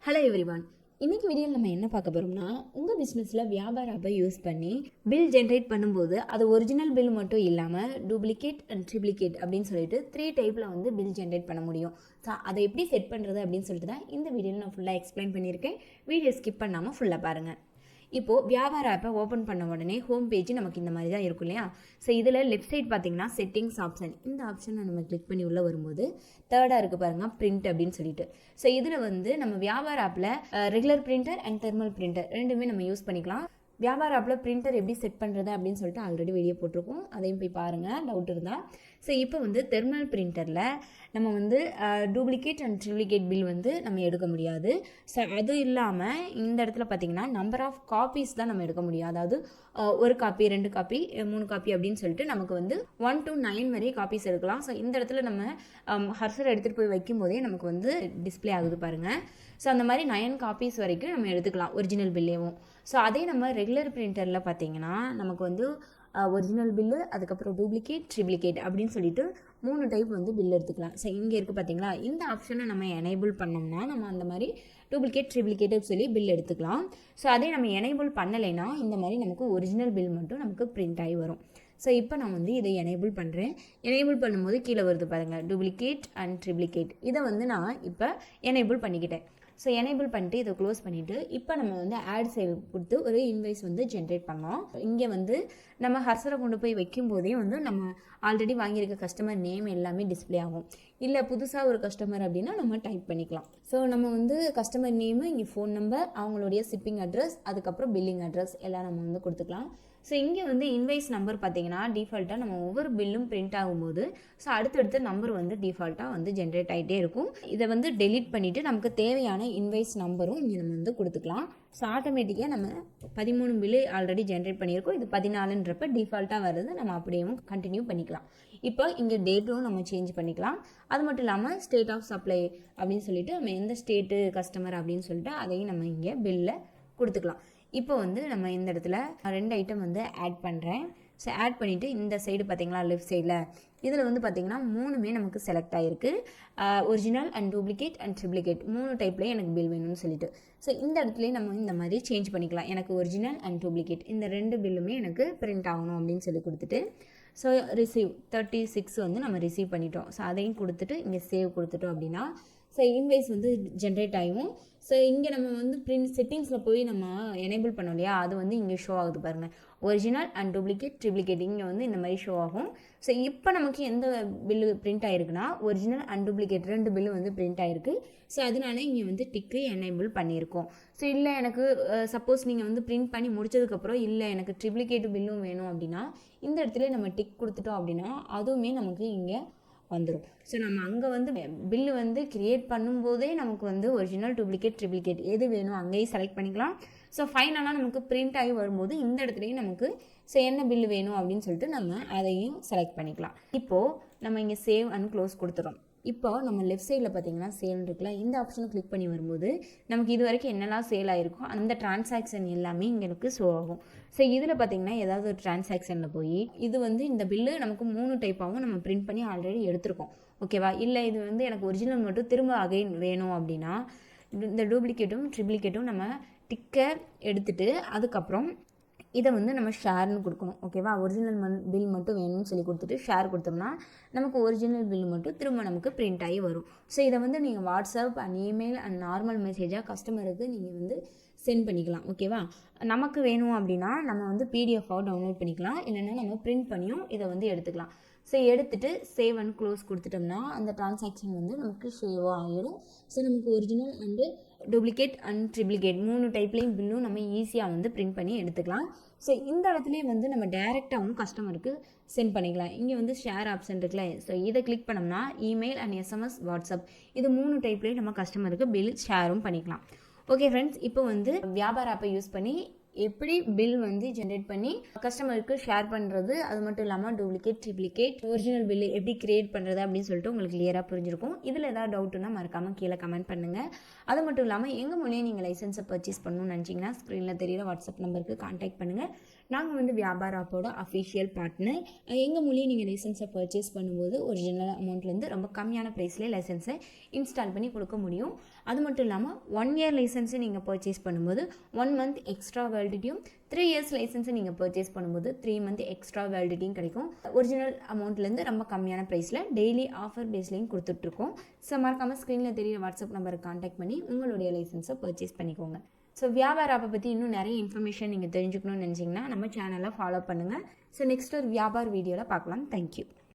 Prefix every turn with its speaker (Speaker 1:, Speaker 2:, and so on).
Speaker 1: Hello everyone. இன்னைக்கு வீடியோவில் நம்ம என்ன பார்க்க போகிறோம்னா, உங்கள் பிஸ்னஸில் வியாபார ஆப்பை யூஸ் பண்ணி பில் ஜென்ரேட் பண்ணும்போது அது ஒரிஜினல் பில் மட்டும் இல்லாமல் டூப்ளிகேட் அண்ட் ட்ரிப்ளிகேட் அப்படின்னு சொல்லிட்டு 3 டைப்பில் வந்து பில் ஜென்ரேட் பண்ண முடியும். ஸோ அதை எப்படி செட் பண்ணுறது அப்படின்னு சொல்லிட்டு தான் இந்த வீடியோவில் நான் ஃபுல்லாக எக்ஸ்பிளைன் பண்ணியிருக்கேன். வீடியோ ஸ்கிப் பண்ணாமல் ஃபுல்லாக பாருங்கள். இப்போது வியாபார ஆப்பை ஓப்பன் பண்ண உடனே ஹோம் பேஜ் நமக்கு இந்த மாதிரி தான் இருக்கும் இல்லையா. ஸோ இதில் லெஃப்ட் சைட் பார்த்தீங்கன்னா செட்டிங்ஸ் ஆப்ஷன், இந்த ஆப்ஷனை நம்ம கிளிக் பண்ணி உள்ளே வரும்போது தேர்டாக இருக்குது பாருங்கள், பிரிண்ட் அப்படின்னு சொல்லிட்டு. ஸோ இதில் வந்து நம்ம வியாபார ஆப்பில் regular printer and thermal printer ரெண்டுமே நம்ம யூஸ் பண்ணிக்கலாம். வியாபார ஆப்பில் பிரிண்டர் எப்படி செட் பண்ணுறது அப்படின்னு சொல்லிட்டு ஆல்ரெடி வீடியோ போட்டிருக்கோம், அதையும் போய் பாருங்கள் டவுட் இருந்தால். ஸோ இப்போ வந்து தெர்மல் பிரிண்டரில் நம்ம வந்து டூப்ளிகேட் அண்ட் ட்ரிப்ளிகேட் பில் வந்து நம்ம எடுக்க முடியாது. ஸோ அது இல்லாமல் இந்த இடத்துல பார்த்திங்கன்னா நம்பர் ஆஃப் காப்பீஸ் தான் நம்ம எடுக்க முடியும். அதாவது 1 காப்பி 2 காப்பி 3 காப்பி அப்படின்னு சொல்லிட்டு நமக்கு வந்து 1 to 9 வரை காப்பீஸ் எடுக்கலாம். ஸோ இந்த இடத்துல நம்ம ஹர்சர் எடுத்துகிட்டு போய் வைக்கும் போதே நமக்கு வந்து டிஸ்பிளே ஆகுது பாருங்கள். ஸோ அந்த மாதிரி 9 காப்பீஸ் வரைக்கும் நம்ம எடுத்துக்கலாம் ஒரிஜினல் பில்லேவும். ஸோ அதே நம்ம ரெகுலர் பிரிண்டரில் பார்த்திங்கன்னா நமக்கு வந்து ஒரிஜினல் பில்லு, அதுக்கப்புறம் டூப்ளிகேட், ட்ரிப்ளிகேட் அப்படின்னு சொல்லிட்டு 3 டைப் வந்து பில் எடுத்துக்கலாம். ஸோ இங்கே இருக்குது பார்த்தீங்களா, இந்த ஆப்ஷனை நம்ம எனேபிள் பண்ணோம்னா நம்ம அந்த மாதிரி டூப்ளிகேட் ட்ரிப்ளிகேட் சொல்லி பில் எடுத்துக்கலாம். ஸோ அதே நம்ம எனேபிள் பண்ணலைன்னா இந்த மாதிரி நமக்கு ஒரிஜினல் பில் மட்டும் நமக்கு பிரிண்ட் ஆகி வரும். ஸோ இப்போ நான் வந்து இதை எனேபிள் பண்ணுறேன். எனேபிள் பண்ணும்போது கீழே வருது பாருங்கள், டூப்ளிகேட் அண்ட் ட்ரிப்ளிகேட். இதை வந்து நான் இப்போ எனேபிள் பண்ணிக்கிட்டேன். ஸோ எனேபிள் பண்ணிட்டு இதை க்ளோஸ் பண்ணிவிட்டு இப்போ நம்ம வந்து ஆட் சேவ் கொடுத்து ஒரு இன்வாய்ஸ் வந்து ஜென்ரேட் பண்ணோம். இங்கே வந்து நம்ம ஹர்சரை கொண்டு போய் வைக்கும் போதே வந்து நம்ம ஆல்ரெடி வாங்கியிருக்க கஸ்டமர் நேம் எல்லாமே டிஸ்பிளே ஆகும். இல்லை புதுசாக ஒரு கஸ்டமர் அப்படின்னா நம்ம டைப் பண்ணிக்கலாம். ஸோ நம்ம வந்து கஸ்டமர் நேமு, இங்கே ஃபோன் நம்பர், அவங்களுடைய ஷிப்பிங் அட்ரஸ், அதுக்கப்புறம் பில்லிங் அட்ரஸ் எல்லாம் நம்ம வந்து கொடுத்துக்கலாம். ஸோ இங்கே வந்து இன்வாய்ஸ் நம்பர் பார்த்தீங்கன்னா டிஃபால்ட்டாக நம்ம ஒவ்வொரு பில்லும் பிரிண்ட் ஆகும்போது ஸோ அடுத்தடுத்த நம்பர் வந்து டிஃபால்ட்டாக வந்து ஜென்ரேட் ஆகிட்டே இருக்கும். இதை வந்து டெலீட் பண்ணிவிட்டு நமக்கு தேவையான இன்வாய்ஸ் நம்பரும் இங்கே நம்ம வந்து கொடுத்துக்கலாம். ஸோ ஆட்டோமேட்டிக்காக நம்ம 13 பில்லு ஆல்ரெடி ஜென்ரேட் பண்ணியிருக்கோம். இது 14ன்றப்ப டிஃபால்ட்டாக வருது, நம்ம அப்படியேவும் கண்டினியூ பண்ணிக்கலாம். இப்போ இங்கே டேட்டும் நம்ம சேஞ்ச் பண்ணிக்கலாம். அது மட்டும் இல்லாமல் ஸ்டேட் ஆஃப் சப்ளை அப்படின்னு சொல்லிட்டு நம்ம எந்த ஸ்டேட்டு கஸ்டமர் அப்படின்னு சொல்லிட்டு அதையும் நம்ம இங்கே பில்லில் கொடுத்துக்கலாம். இப்போ வந்து நம்ம இந்த இடத்துல 2 ஐட்டம் வந்து ஆட் பண்ணுறேன். ஸோ ஆட் பண்ணிவிட்டு இந்த சைடு பார்த்திங்களா லெஃப்ட் சைடில் இதில் வந்து பார்த்திங்கன்னா 3மே நமக்கு செலக்ட் ஆகிருக்கு. Original and duplicate and triplicate 3 டைப்லேயே எனக்கு பில் வேணும்னு சொல்லிட்டு. ஸோ இந்த இடத்துலேயே நம்ம இந்த மாதிரி சேஞ்ச் பண்ணிக்கலாம். எனக்கு ஒரிஜினல் அண்ட் டூப்ளிகேட் இந்த 2 பில்லுமே எனக்கு பிரிண்ட் ஆகணும் அப்படின்னு சொல்லி கொடுத்துட்டு ஸோ ரிசீவ் 36 வந்து நம்ம ரிசீவ் பண்ணிட்டோம். ஸோ அதையும் கொடுத்துட்டு இங்கே சேவ் கொடுத்துட்டோம் அப்படின்னா ஸோ இன்வாய்ஸ் வந்து ஜென்ரேட் ஆகும். ஸோ இங்கே நம்ம வந்து பிரிண்ட் செட்டிங்ஸில் போய் நம்ம எனேபிள் பண்ணோம் இல்லையா, அது வந்து இங்கே ஷோ ஆகுது பாருங்கள், ஒரிஜினல் அண்ட் டூப்ளிகேட் ட்ரிப்ளிகேட் இங்கே வந்து இந்த மாதிரி ஷோ ஆகும். ஸோ இப்போ நமக்கு எந்த பில்லு பிரிண்ட் ஆகிருக்குன்னா ஒரிஜினல் அண்ட் டூப்ளிகேட் 2 பில்லு வந்து பிரிண்ட் ஆகிருக்கு. ஸோ அதனால இங்கே வந்து டிக்கு எனேபிள் பண்ணியிருக்கோம். ஸோ இல்லை எனக்கு சப்போஸ் நீங்கள் வந்து பிரிண்ட் பண்ணி முடிச்சதுக்கப்புறம் இல்லை எனக்கு ட்ரிப்ளிகேட் பில்லும் வேணும் அப்படின்னா இந்த இடத்துல நம்ம டிக் கொடுத்துட்டோம் அப்படின்னா அதுவுமே நமக்கு இங்கே வந்துடும். ஸோ நம்ம அங்கே வந்து பில்லு வந்து க்ரியேட் பண்ணும்போதே நமக்கு வந்து ஒரிஜினல் டூப்ளிகேட் ட்ரிப்ளிகேட் எது வேணும் அங்கேயும் செலக்ட் பண்ணிக்கலாம். ஸோ ஃபைனலாக நமக்கு பிரிண்ட் ஆகி வரும்போது இந்த இடத்துலையும் நமக்கு ஸோ என்ன பில்லு வேணும் அப்படின்னு சொல்லிட்டு நம்ம அதையும் செலக்ட் பண்ணிக்கலாம். இப்போது நம்ம இங்கே சேவ் அண்ட் க்ளோஸ் கொடுத்துறோம். இப்போ நம்ம லெஃப்ட் சைடில் பார்த்தீங்கன்னா சேல் இருக்குல்ல, இந்த ஆப்ஷனை கிளிக் பண்ணி வரும்போது நமக்கு இது வரைக்கும் என்னெல்லாம் சேல் ஆகிருக்கோ அந்த டிரான்சாக்ஷன் எல்லாமே இங்கே எனக்கு ஷோ ஆகும். ஸோ இதில் பார்த்தீங்கன்னா ஏதாவது ஒரு டிரான்சாக்ஷனில் போய் இது வந்து இந்த பில்லு நமக்கு 3 டைப்பாகவும் நம்ம பிரிண்ட் பண்ணி ஆல்ரெடி எடுத்திருக்கோம் ஓகேவா. இல்லை இது வந்து எனக்கு ஒரிஜினல் மட்டும் திரும்ப அகைன் வேணும் அப்படின்னா இந்த டூப்ளிகேட்டும் ட்ரிப்ளிகேட்டும் நம்ம டிக்கை எடுத்துகிட்டு அதுக்கப்புறம் இதை வந்து நம்ம ஷேர்னு கொடுக்கணும் ஓகேவா. ஒரிஜினல் பில் மட்டும் வேணும்னு சொல்லி கொடுத்துட்டு ஷேர் கொடுத்தோம்னா நமக்கு ஒரிஜினல் பில் மட்டும் திரும்ப நமக்கு பிரிண்ட் ஆகி வரும். ஸோ இதை வந்து நீங்கள் WhatsApp and email and normal மெசேஜாக கஸ்டமருக்கு நீங்கள் வந்து சென்ட் பண்ணிக்கலாம் ஓகேவா. நமக்கு வேணும் அப்படின்னா நம்ம வந்து பிடிஎஃபாக டவுன்லோட் பண்ணிக்கலாம், இல்லைன்னா நம்ம பிரிண்ட் பண்ணியும் இதை வந்து எடுத்துக்கலாம். ஸோ எடுத்துகிட்டு சேவ் அண்ட் க்ளோஸ் கொடுத்துட்டோம்னா அந்த டிரான்சாக்ஷன் வந்து நமக்கு சேவ் ஆகிடும். ஸோ நமக்கு original and duplicate and triplicate 3 டைப்லேயும் பில்லும் நம்ம ஈஸியாக வந்து பிரிண்ட் பண்ணி எடுத்துக்கலாம். ஸோ இந்த இடத்துலேயே வந்து நம்ம டேரெக்டாகவும் கஸ்டமருக்கு சென்ட் பண்ணிக்கலாம். இங்கே வந்து ஷேர் ஆப்ஷன் இருக்குல்ல, ஸோ இதை கிளிக் பண்ணோம்னா இமெயில் அண்ட் எஸ்எம்எஸ் வாட்ஸ்அப் இது 3 டைப்லேயும் நம்ம கஸ்டமருக்கு பில் ஷேரும் பண்ணிக்கலாம். ஓகே ஃப்ரெண்ட்ஸ், இப்போ வந்து வியாபார ஆப்பை யூஸ் பண்ணி எப்படி பில் வந்து ஜென்ரேட் பண்ணி கஸ்டமருக்கு ஷேர் பண்ணுறது, அது மட்டும் இல்லாமல் டூப்ளிகேட் ட்ரிப்ளிகேட் ஒரிஜினல் பில் எப்படி கிரியேட் பண்ணுறது அப்படின்னு சொல்லிட்டு உங்களுக்கு கிளியராக புரிஞ்சிருக்கும். இதில் ஏதாவது டவுட்டுன்னா மறக்காமல் கீழே கமெண்ட் பண்ணுங்கள். அது மட்டும் இல்லாமல் எங்கள் மூலியம் நீங்கள் லைசன்ஸை பர்ச்சேஸ் பண்ணணும்னு நினச்சிங்கன்னா ஸ்க்ரீனில் தெரியிற வாட்ஸ்அப் நம்பருக்கு கான்டாக்ட் பண்ணுங்கள். நாங்கள் வந்து வியாபார் ஆப்போட அஃபிஷியல் பார்ட்னர். எங்கள் மூலியம் நீங்கள் லைசன்ஸை பர்ச்சேஸ் பண்ணும்போது ஒரிஜினல் அமௌண்ட்லேருந்து ரொம்ப கம்மியான ப்ரைஸ்லேயே லைசன்ஸை இன்ஸ்டால் பண்ணி கொடுக்க முடியும். அது மட்டும் இல்லாமல் 1 இயர் லைசன்ஸை நீங்கள் பர்ச்சேஸ் பண்ணும்போது 1 மந்த் எக்ஸ்ட்ரா வேலிடிட்டியும், 3 இயர்ஸ் லைசன்ஸை நீங்கள் பர்ச்சேஸ் பண்ணும்போது 3 மந்த் எக்ஸ்ட்ரா வேலிடிட்டியும் கிடைக்கும். ஒரிஜினல் அமௌண்ட்லேருந்து ரொம்ப கம்மியான ப்ரைஸில் டெய்லி ஆஃபர் பேஸ்லையும் கொடுத்துட்ருக்கோம். ஸோ மறக்காமல் ஸ்க்ரீனில் தெரியுற வாட்ஸ்அப் நம்பருக்கு கான்டாக்ட் பண்ணி உங்களுடைய லைசன்ஸை பர்ச்சேஸ் பண்ணிக்கோங்க. ஸோ வியாபார ஆப்பை பற்றி இன்னும் நிறைய இன்ஃபர்மேஷன் நீங்கள் தெரிஞ்சுக்கணும்னு நினச்சிங்கன்னா நம்ம சேனலை ஃபாலோ பண்ணுங்கள். ஸோ நெக்ஸ்ட் ஒரு வியாபார் வீடியோவில் பார்க்கலாம். தேங்க்யூ.